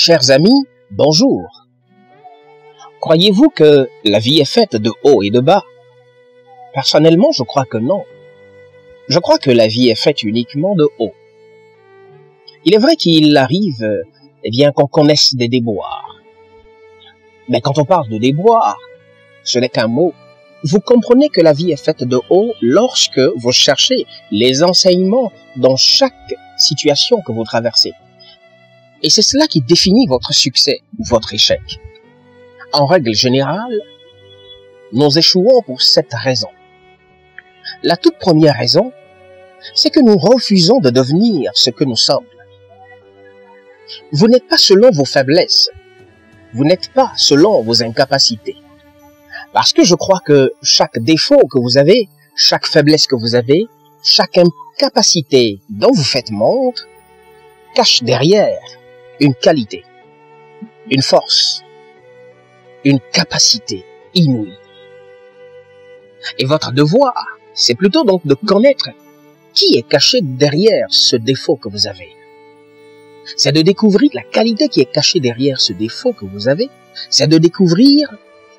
Chers amis, bonjour. Croyez-vous que la vie est faite de haut et de bas? Personnellement, je crois que non. Je crois que la vie est faite uniquement de haut. Il est vrai qu'il arrive, qu'on connaisse des déboires. Mais quand on parle de déboires, ce n'est qu'un mot. Vous comprenez que la vie est faite de haut lorsque vous cherchez les enseignements dans chaque situation que vous traversez. Et c'est cela qui définit votre succès ou votre échec. En règle générale, nous échouons pour cette raison. La toute première raison, c'est que nous refusons de devenir ce que nous sommes. Vous n'êtes pas selon vos faiblesses. Vous n'êtes pas selon vos incapacités. Parce que je crois que chaque défaut que vous avez, chaque faiblesse que vous avez, chaque incapacité dont vous faites montre, cache derrière une qualité, une force, une capacité inouïe. Et votre devoir, c'est plutôt donc de connaître qui est caché derrière ce défaut que vous avez. C'est de découvrir la qualité qui est cachée derrière ce défaut que vous avez. C'est de découvrir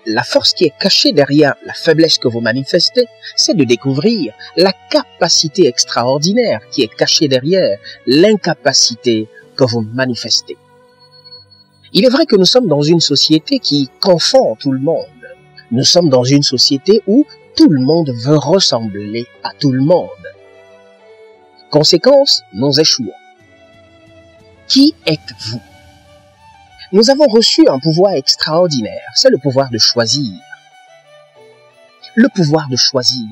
la force qui est cachée derrière la faiblesse que vous manifestez. C'est de découvrir la capacité extraordinaire qui est cachée derrière l'incapacité que vous manifestez. Il est vrai que nous sommes dans une société qui confond tout le monde. Nous sommes dans une société où tout le monde veut ressembler à tout le monde. Conséquence, nous échouons. Qui êtes-vous? Nous avons reçu un pouvoir extraordinaire, c'est le pouvoir de choisir. Le pouvoir de choisir.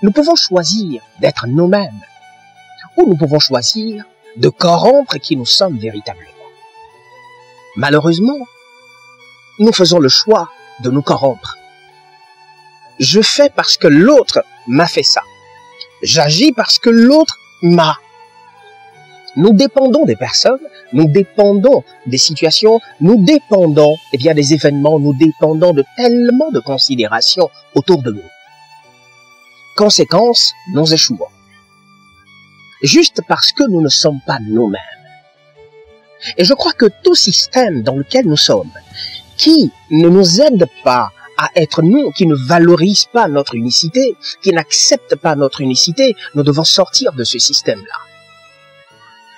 Nous pouvons choisir d'être nous-mêmes, ou nous pouvons choisir de corrompre qui nous sommes véritablement. Malheureusement, nous faisons le choix de nous corrompre. Je fais parce que l'autre m'a fait ça. J'agis parce que l'autre m'a. Nous dépendons des personnes, nous dépendons des situations, nous dépendons des événements, nous dépendons de tellement de considérations autour de nous. Conséquence, nous échouons. Juste parce que nous ne sommes pas nous-mêmes. Et je crois que tout système dans lequel nous sommes, qui ne nous aide pas à être nous, qui ne valorise pas notre unicité, qui n'accepte pas notre unicité, nous devons sortir de ce système-là.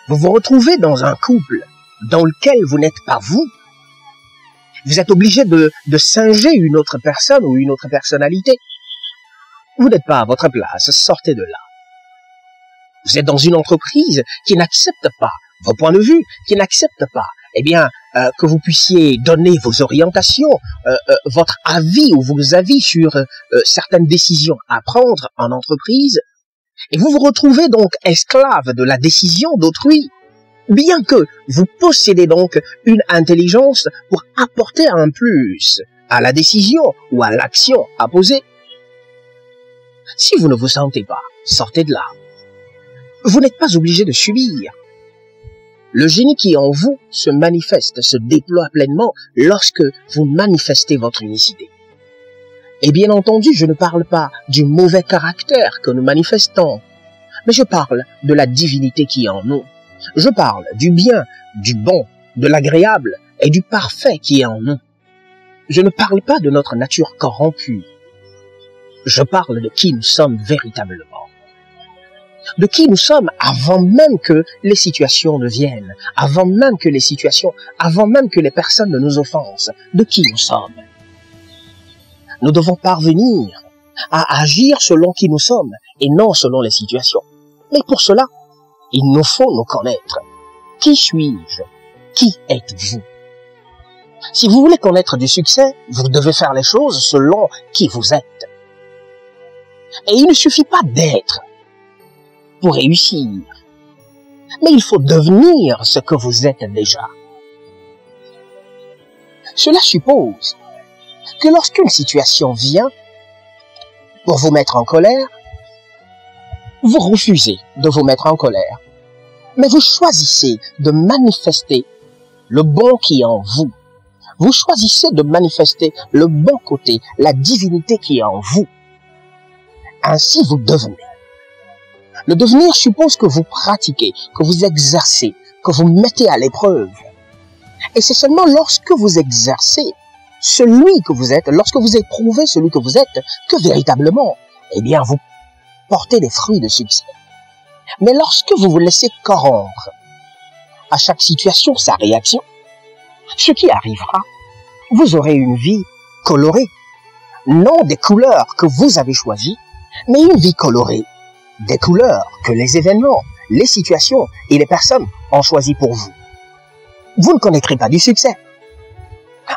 Vous vous retrouvez dans un couple dans lequel vous n'êtes pas vous. Vous êtes obligé de singer une autre personne ou une autre personnalité. Vous n'êtes pas à votre place, sortez de là. Vous êtes dans une entreprise qui n'accepte pas vos points de vue, qui n'accepte pas que vous puissiez donner vos orientations, votre avis ou vos avis sur certaines décisions à prendre en entreprise. Et vous vous retrouvez donc esclave de la décision d'autrui, bien que vous possédez donc une intelligence pour apporter un plus à la décision ou à l'action à poser. Si vous ne vous sentez pas, sortez de là. Vous n'êtes pas obligé de subir. Le génie qui est en vous se manifeste, se déploie pleinement lorsque vous manifestez votre unicité. Et bien entendu, je ne parle pas du mauvais caractère que nous manifestons, mais je parle de la divinité qui est en nous. Je parle du bien, du bon, de l'agréable et du parfait qui est en nous. Je ne parle pas de notre nature corrompue. Je parle de qui nous sommes véritablement. De qui nous sommes avant même que les situations ne viennent, avant même que les personnes ne nous offensent. De qui nous sommes. Nous devons parvenir à agir selon qui nous sommes et non selon les situations. Mais pour cela, il nous faut nous connaître. Qui suis-je? Qui êtes-vous? Si vous voulez connaître du succès, vous devez faire les choses selon qui vous êtes. Et il ne suffit pas d'être pour réussir, mais il faut devenir ce que vous êtes déjà. Cela suppose que lorsqu'une situation vient pour vous mettre en colère, vous refusez de vous mettre en colère, mais vous choisissez de manifester le bon qui est en vous. Vous choisissez de manifester le bon côté, la divinité qui est en vous. Ainsi vous devenez. Le devenir suppose que vous pratiquez, que vous exercez, que vous mettez à l'épreuve. Et c'est seulement lorsque vous exercez celui que vous êtes, lorsque vous éprouvez celui que vous êtes, que véritablement, eh bien, vous portez des fruits de succès. Mais lorsque vous vous laissez corrompre à chaque situation, sa réaction, ce qui arrivera, vous aurez une vie colorée, non des couleurs que vous avez choisies, mais une vie colorée des couleurs que les événements, les situations et les personnes ont choisies pour vous. Vous ne connaîtrez pas du succès.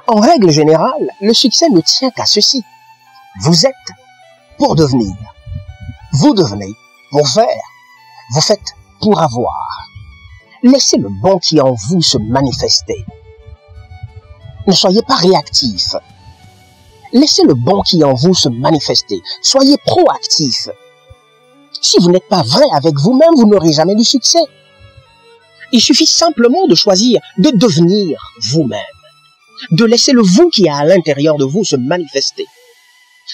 En règle générale, le succès ne tient qu'à ceci. Vous êtes pour devenir. Vous devenez pour faire. Vous faites pour avoir. Laissez le bon qui est en vous se manifester. Ne soyez pas réactif. Laissez le bon qui est en vous se manifester. Soyez proactif. Si vous n'êtes pas vrai avec vous-même, vous n'aurez jamais du succès. Il suffit simplement de choisir de devenir vous-même. De laisser le vous qui est à l'intérieur de vous se manifester.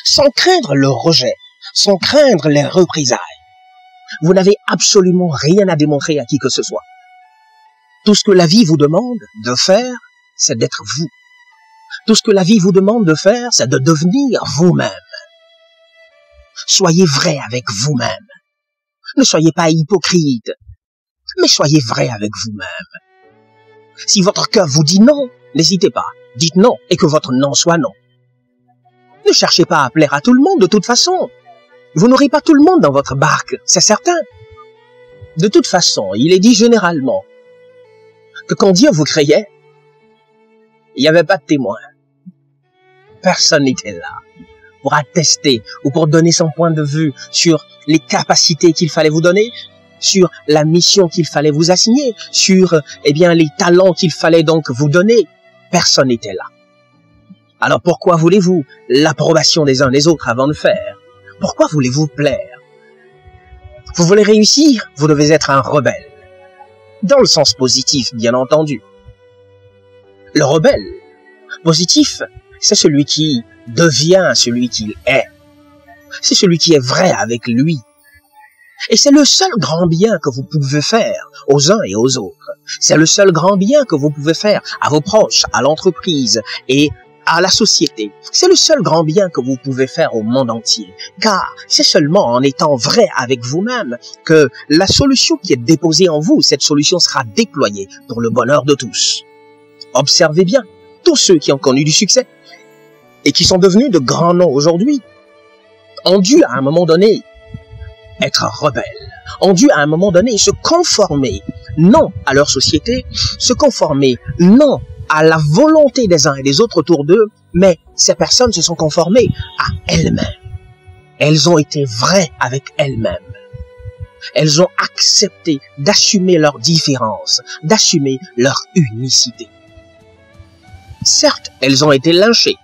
Sans craindre le rejet, sans craindre les représailles. Vous n'avez absolument rien à démontrer à qui que ce soit. Tout ce que la vie vous demande de faire, c'est d'être vous. Tout ce que la vie vous demande de faire, c'est de devenir vous-même. Soyez vrai avec vous-même. Ne soyez pas hypocrite, mais soyez vrai avec vous-même. Si votre cœur vous dit non, n'hésitez pas, dites non et que votre non soit non. Ne cherchez pas à plaire à tout le monde de toute façon. Vous n'aurez pas tout le monde dans votre barque, c'est certain. De toute façon, il est dit généralement que quand Dieu vous créait, il n'y avait pas de témoin. Personne n'était là pour attester ou pour donner son point de vue sur les capacités qu'il fallait vous donner, sur la mission qu'il fallait vous assigner, sur les talents qu'il fallait donc vous donner. Personne n'était là. Alors pourquoi voulez-vous l'approbation des uns des autres avant de faire? Pourquoi voulez-vous plaire? Vous voulez réussir, vous devez être un rebelle. Dans le sens positif, bien entendu. Le rebelle positif, c'est celui qui devient celui qu'il est. C'est celui qui est vrai avec lui. Et c'est le seul grand bien que vous pouvez faire aux uns et aux autres. C'est le seul grand bien que vous pouvez faire à vos proches, à l'entreprise et à la société. C'est le seul grand bien que vous pouvez faire au monde entier. Car c'est seulement en étant vrai avec vous-même que la solution qui est déposée en vous, cette solution sera déployée pour le bonheur de tous. Observez bien, tous ceux qui ont connu du succès et qui sont devenus de grands noms aujourd'hui ont dû à un moment donné être rebelles, ont dû à un moment donné se conformer, non à leur société, se conformer, non à la volonté des uns et des autres autour d'eux, mais ces personnes se sont conformées à elles-mêmes. Elles ont été vraies avec elles-mêmes. Elles ont accepté d'assumer leurs différences, d'assumer leur unicité. Certes, elles ont été lynchées.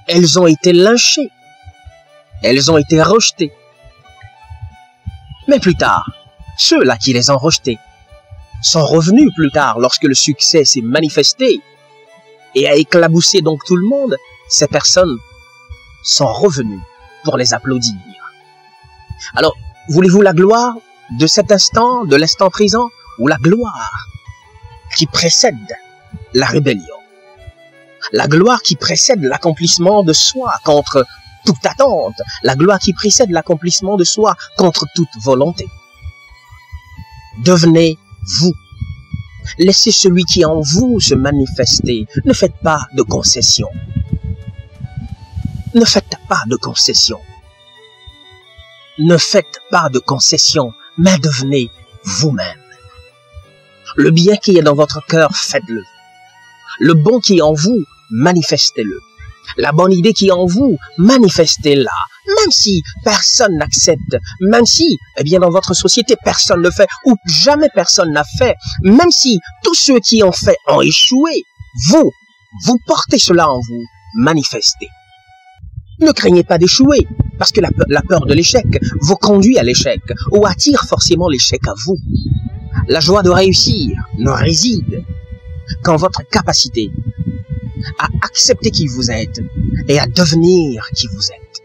Elles ont été lynchées. Elles ont été rejetées. Mais plus tard, ceux-là qui les ont rejetées sont revenus plus tard lorsque le succès s'est manifesté et a éclaboussé donc tout le monde. Ces personnes sont revenues pour les applaudir. Alors, voulez-vous la gloire de cet instant, de l'instant présent, ou la gloire qui précède la rébellion? La gloire qui précède l'accomplissement de soi contre toute attente, la gloire qui précède l'accomplissement de soi contre toute volonté. Devenez vous. Laissez celui qui est en vous se manifester. Ne faites pas de concessions. Ne faites pas de concessions. Ne faites pas de concessions, mais devenez vous-même. Le bien qui est dans votre cœur, faites-le. Le bon qui est en vous, manifestez-le. La bonne idée qui est en vous, manifestez-la. Même si personne n'accepte, même si, dans votre société, personne ne le fait, ou jamais personne n'a fait, même si tous ceux qui ont fait ont échoué, vous portez cela en vous, manifestez. Ne craignez pas d'échouer, parce que la peur de l'échec vous conduit à l'échec, ou attire forcément l'échec à vous. La joie de réussir ne réside qu'en votre capacité à accepter qui vous êtes et à devenir qui vous êtes.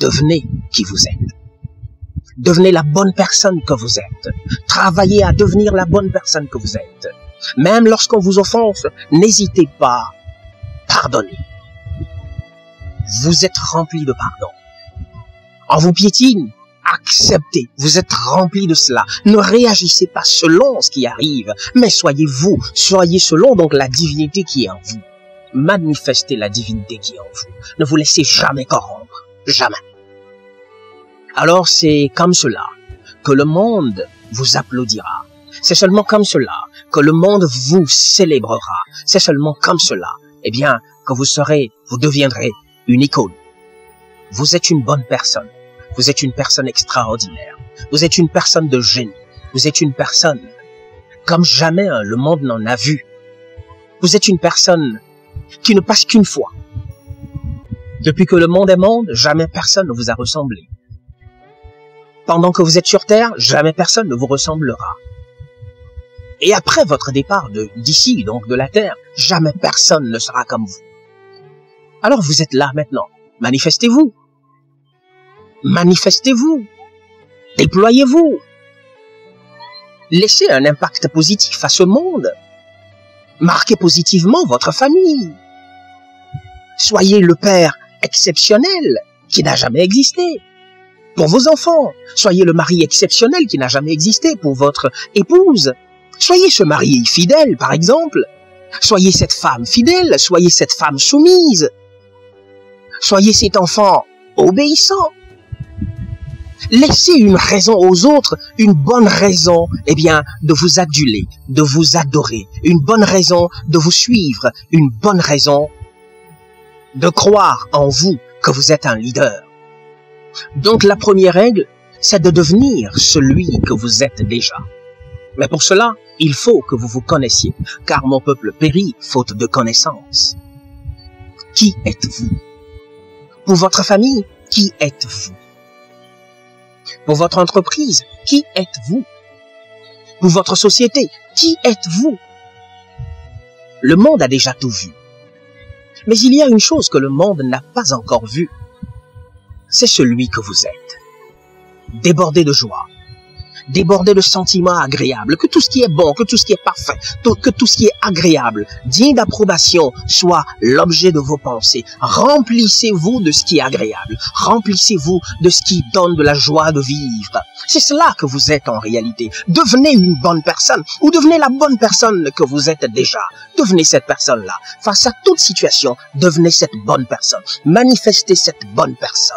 Devenez qui vous êtes. Devenez la bonne personne que vous êtes. Travaillez à devenir la bonne personne que vous êtes. Même lorsqu'on vous offense, n'hésitez pas. Pardonnez. Vous êtes rempli de pardon. On vous piétine, acceptez. Vous êtes rempli de cela. Ne réagissez pas selon ce qui arrive, mais soyez vous. Soyez selon donc la divinité qui est en vous. Manifestez la divinité qui est en vous. Ne vous laissez jamais corrompre. Jamais. Alors c'est comme cela que le monde vous applaudira. C'est seulement comme cela que le monde vous célébrera. C'est seulement comme cela, eh bien, que vous deviendrez une icône. Vous êtes une bonne personne. Vous êtes une personne extraordinaire. Vous êtes une personne de génie. Vous êtes une personne comme jamais le monde n'en a vu. Vous êtes une personne qui ne passe qu'une fois. Depuis que le monde est monde, jamais personne ne vous a ressemblé. Pendant que vous êtes sur Terre, jamais personne ne vous ressemblera. Et après votre départ d'ici, donc de la Terre, jamais personne ne sera comme vous. Alors vous êtes là maintenant. Manifestez-vous. Manifestez-vous. Déployez-vous. Laissez un impact positif à ce monde. Marquez positivement votre famille. Soyez le père exceptionnel qui n'a jamais existé pour vos enfants. Soyez le mari exceptionnel qui n'a jamais existé pour votre épouse. Soyez ce mari fidèle, par exemple. Soyez cette femme fidèle, soyez cette femme soumise. Soyez cet enfant obéissant. Laissez une raison aux autres, une bonne raison, eh bien, de vous aduler, de vous adorer, une bonne raison de vous suivre, une bonne raison de croire en vous que vous êtes un leader. Donc la première règle, c'est de devenir celui que vous êtes déjà. Mais pour cela, il faut que vous vous connaissiez, car mon peuple périt faute de connaissance. Qui êtes-vous? Pour votre famille, qui êtes-vous? Pour votre entreprise, qui êtes-vous? Pour votre société, qui êtes-vous? Le monde a déjà tout vu. Mais il y a une chose que le monde n'a pas encore vue. C'est celui que vous êtes. Débordé de joie. Débordé de sentiments agréables, que tout ce qui est bon, que tout ce qui est parfait, que tout ce qui est agréable, digne d'approbation, soit l'objet de vos pensées. Remplissez-vous de ce qui est agréable. Remplissez-vous de ce qui donne de la joie de vivre. C'est cela que vous êtes en réalité. Devenez une bonne personne, ou devenez la bonne personne que vous êtes déjà. Devenez cette personne-là. Face à toute situation, devenez cette bonne personne. Manifestez cette bonne personne.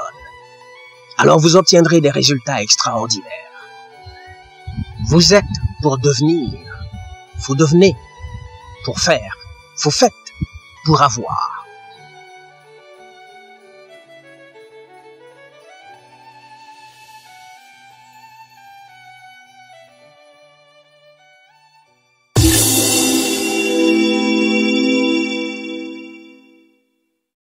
Alors vous obtiendrez des résultats extraordinaires. Vous êtes pour devenir, vous devenez pour faire, vous faites pour avoir.